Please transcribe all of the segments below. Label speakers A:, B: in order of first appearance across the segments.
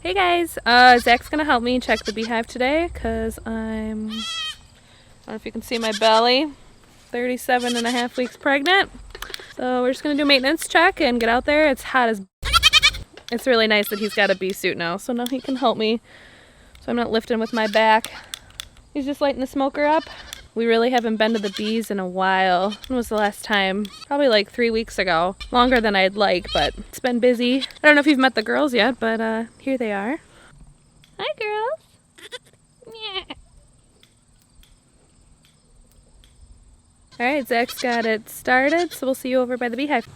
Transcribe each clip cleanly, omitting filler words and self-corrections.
A: Hey guys, Zach's gonna help me check the beehive today because I don't know if you can see my belly, 37 and a half weeks pregnant. So we're just gonna do a maintenance check and get out there. It's hot as it's really nice that he's got a bee suit now, so now he can help me so I'm not lifting with my back. He's just lighting the smoker up. We really haven't been to the bees in a while. When was the last time? Probably like 3 weeks ago. Longer than I'd like, but it's been busy. I don't know if you've met the girls yet, but here they are. Hi, girls. Yeah. All right, Zach's got it started, so we'll see you over by the beehive.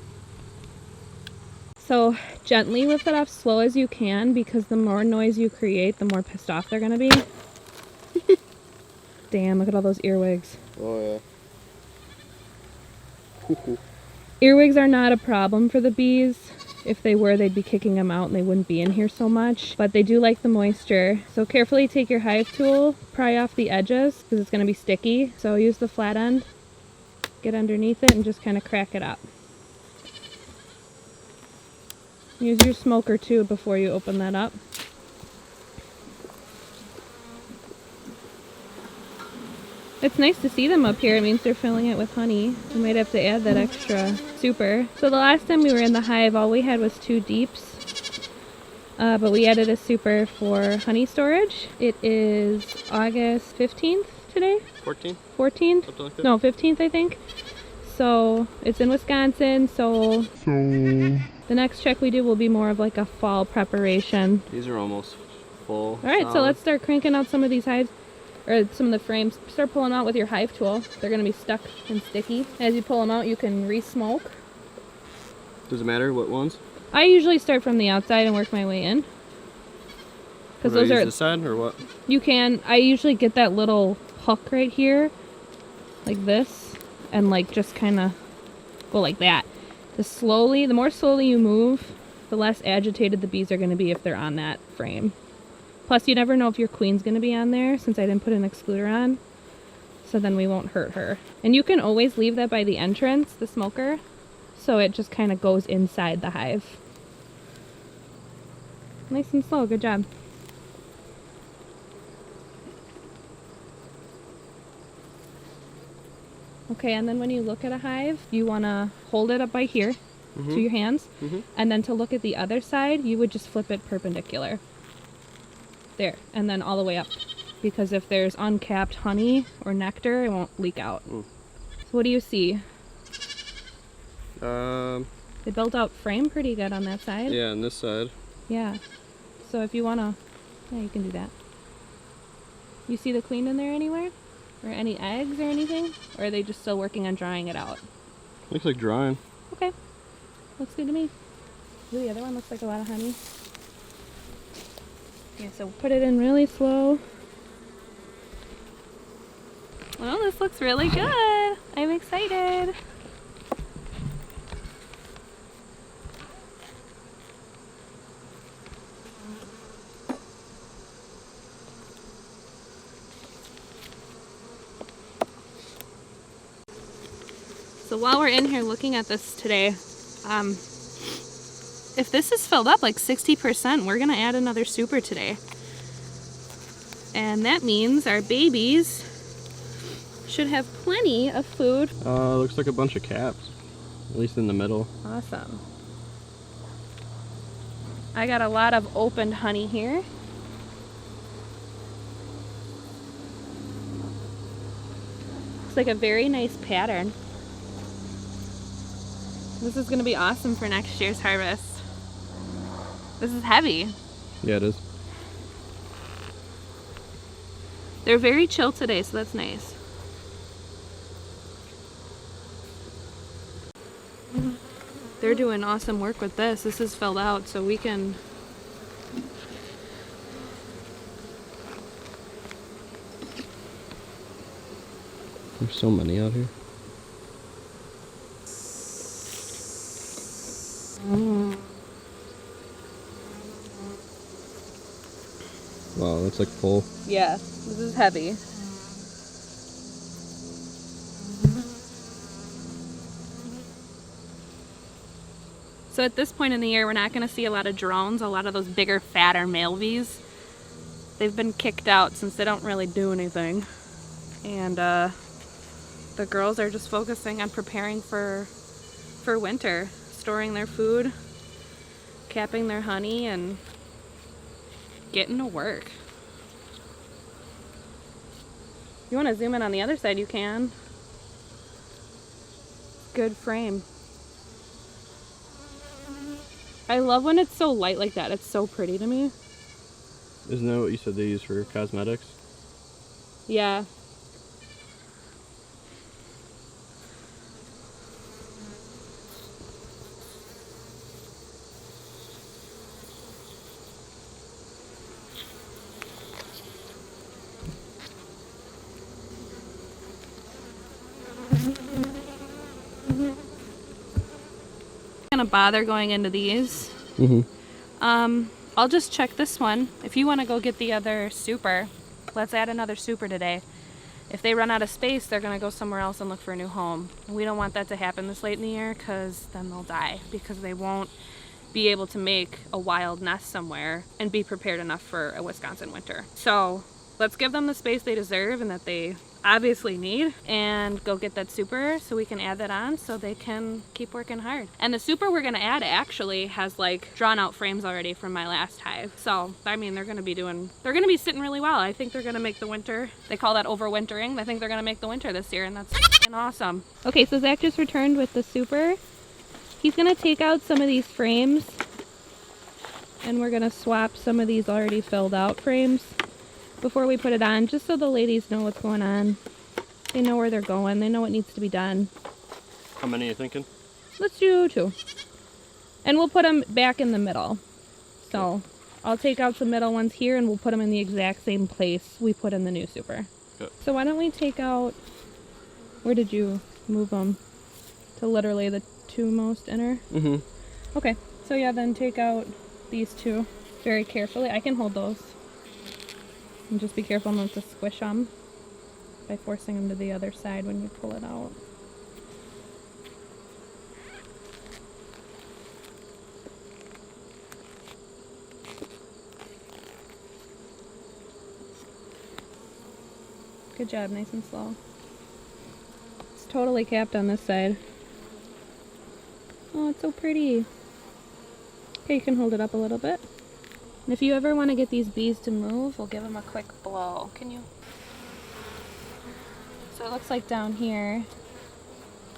A: So gently lift it off slow as you can because the more noise you create, the more pissed off they're gonna be. Damn, look at all those earwigs.
B: Oh yeah.
A: Earwigs are not a problem for the bees. If they were, they'd be kicking them out and they wouldn't be in here so much. But they do like the moisture. So carefully take your hive tool, pry off the edges because it's going to be sticky. So use the flat end, get underneath it and just kind of crack it up. Use your smoker too before you open that up. It's nice to see them up here. It means they're filling it with honey. We might have to add that extra super. So the last time we were in the hive, all we had was 2 deeps. But we added a super for honey storage. It is August 15th today?
B: 14th?
A: 14th?
B: Something like that.
A: No, 15th I think. So it's in Wisconsin, so the next check we do will be more of like a fall preparation.
B: These are almost full.
A: Alright, so let's start cranking out some of these hives. Or some of the frames. Start pulling them out with your hive tool. They're going to be stuck and sticky. As you pull them out, you can re-smoke.
B: Does it matter what ones?
A: I usually start from the outside and work my way in. Because those are
B: this side or what?
A: You can. I usually get that little hook right here, like this, and like just kind of go like that. The more slowly you move, the less agitated the bees are going to be if they're on that frame. Plus, you never know if your queen's going to be on there since I didn't put an excluder on. So then we won't hurt her. And you can always leave that by the entrance, the smoker, so it just kind of goes inside the hive. Nice and slow. Good job. Okay, and then when you look at a hive, you want to hold it up by here to your hands. And then to look at the other side, you would just flip it perpendicular. There, and then all the way up. Because if there's uncapped honey or nectar, it won't leak out. So what do you see?
B: They
A: built out frame pretty good on that side.
B: Yeah, on this side.
A: Yeah. So if you want to, yeah, you can do that. You see the queen in there anywhere? Or any eggs or anything? Or are they just still working on drying it out?
B: Looks like drying.
A: Okay. Looks good to me. Ooh, the other one looks like a lot of honey. Okay, so put it in really slow. Well, this looks really good. I'm excited. So while we're in here looking at this today, if this is filled up like 60%, we're gonna add another super today. And that means our babies should have plenty of food.
B: Looks like a bunch of caps, at least in the middle.
A: Awesome. I got a lot of opened honey here. It's like a very nice pattern. This is gonna be awesome for next year's harvest. This is heavy.
B: Yeah, it is.
A: They're very chill today, so that's nice. They're doing awesome work with this. This is filled out, so we can...
B: There's so many out here. Wow, that's like full.
A: Yeah, this is heavy. So at this point in the year, we're not going to see a lot of drones, a lot of those bigger, fatter male bees. They've been kicked out since they don't really do anything. And the girls are just focusing on preparing for winter, storing their food, capping their honey, and getting to work. If you want to zoom in on the other side, you can. Good frame. I love when it's so light like that. It's so pretty to me.
B: Isn't that what you said they use for cosmetics?
A: Yeah. Gonna bother going into these. I'll just check this one. If you want to go get the other super, let's add another super today. If they run out of space, they're gonna go somewhere else and look for a new home. We don't want that to happen this late in the year, because then they'll die, because they won't be able to make a wild nest somewhere and be prepared enough for a Wisconsin winter. So let's give them the space they deserve and that they obviously need, and go get that super so we can add that on so they can keep working hard. And the super we're gonna add actually has like drawn out frames already from my last hive. So I mean, they're gonna be sitting really well. I think they're gonna make the winter. They call that overwintering. I think they're gonna make the winter this year, and that's fucking awesome. Okay, so Zach just returned with the super. He's gonna take out some of these frames and we're gonna swap some of these already filled out frames before we put it on, just so the ladies know what's going on. They know where they're going. They know what needs to be done.
B: How many are you thinking?
A: Let's do 2. And we'll put them back in the middle. So I'll take out some middle ones here and we'll put them in the exact same place we put in the new super.
B: Good.
A: So why don't we take out, where did you move them? To literally the 2 most inner? Okay, so yeah, then take out these 2 very carefully. I can hold those. And just be careful not to squish them by forcing them to the other side when you pull it out. Good job, nice and slow. It's totally capped on this side. Oh, it's so pretty. Okay, you can hold it up a little bit. And if you ever want to get these bees to move, we'll give them a quick blow. Can you? So it looks like down here,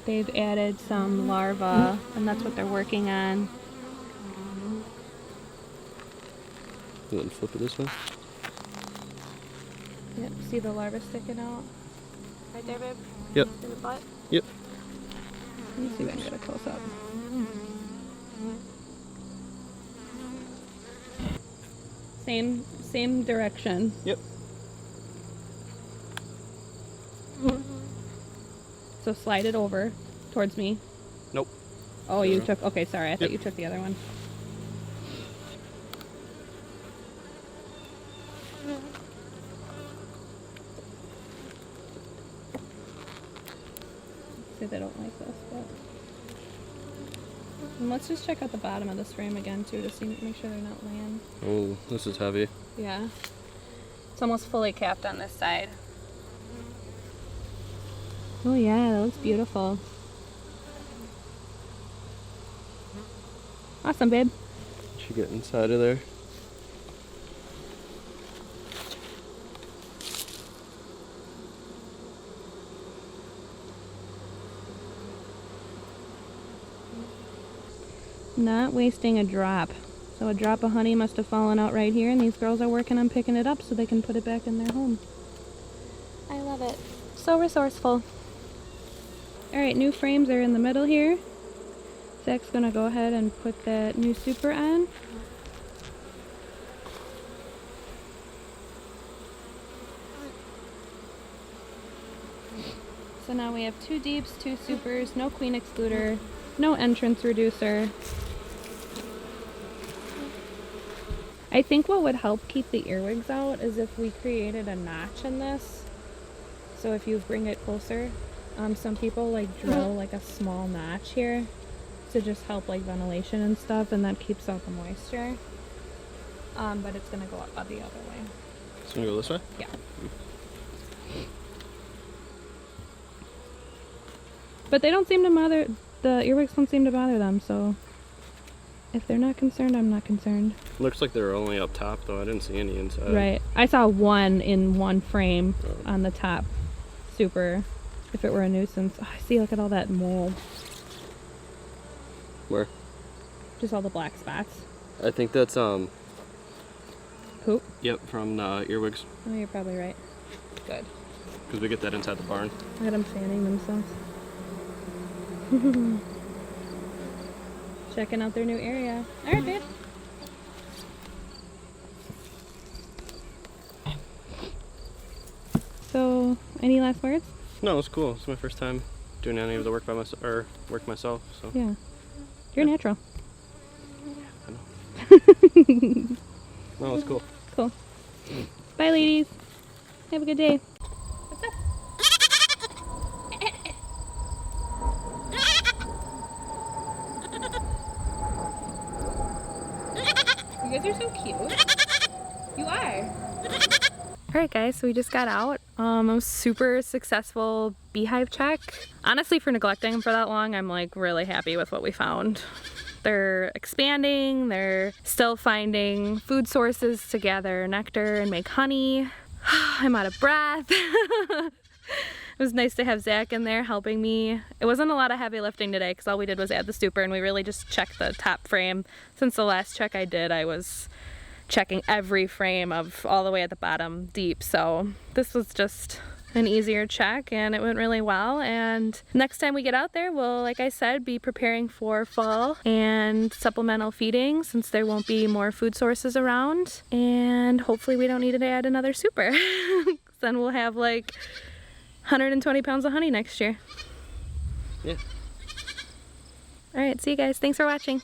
A: they've added some larvae, and that's what they're working on.
B: And then flip it this way.
A: Yep, see the larvae sticking out? Right there, babe?
B: Yep.
A: See the butt?
B: Yep.
A: Let me see if I can get a close up. Same direction.
B: Yep.
A: So slide it over towards me.
B: Nope.
A: Oh, you took, okay, sorry, I thought you took the other one. See, they don't like this, but. And let's just check out the bottom of this frame again too, to see, make sure they're not laying.
B: Oh, this is heavy.
A: Yeah. It's almost fully capped on this side. Oh yeah, that looks beautiful. Awesome, babe.
B: Should get inside of there.
A: Not wasting a drop. So a drop of honey must have fallen out right here, and these girls are working on picking it up so they can put it back in their home. I love it. So resourceful. Alright, new frames are in the middle here. Zach's gonna go ahead and put that new super on. So now we have 2 deeps, 2 supers, no queen excluder, no entrance reducer. I think what would help keep the earwigs out is if we created a notch in this. So if you bring it closer, some people like drill like a small notch here to just help like ventilation and stuff, and that keeps out the moisture. But it's gonna go up the other way.
B: It's gonna go this way?
A: Yeah. But they don't seem to bother, the earwigs don't seem to bother them, so if they're not concerned, I'm not concerned.
B: Looks like they're only up top though. I didn't see any inside.
A: Right. I saw one in one frame on the top. Super. If it were a nuisance. Oh, I see, look at all that mold.
B: Where?
A: Just all the black spots.
B: I think that's
A: Poop?
B: Yep, from earwigs.
A: Oh, you're probably right. Good.
B: Because we get that inside the barn.
A: Look at them fanning themselves. Checking out their new area. Alright, babe. So, any last words?
B: No, it's cool. It's my first time doing any of the work by myself, or work myself. So
A: Yeah. You're natural.
B: I know. No, it's cool.
A: Cool. Bye, ladies. Have a good day. What's up? You guys are so cute. You are. Alright guys, so we just got out. A super successful beehive check. Honestly, for neglecting them for that long, I'm like really happy with what we found. They're expanding, they're still finding food sources to gather nectar and make honey. I'm out of breath. It was nice to have Zach in there helping me. It wasn't a lot of heavy lifting today because all we did was add the stupor and we really just checked the top frame. Since the last check I did, I was checking every frame of all the way at the bottom deep. So this was just an easier check and it went really well. And next time we get out there, we'll, like I said, be preparing for fall and supplemental feeding since there won't be more food sources around. And hopefully we don't need to add another super. Then we'll have like 120 pounds of honey next year.
B: Yeah.
A: All right, see you guys. Thanks for watching.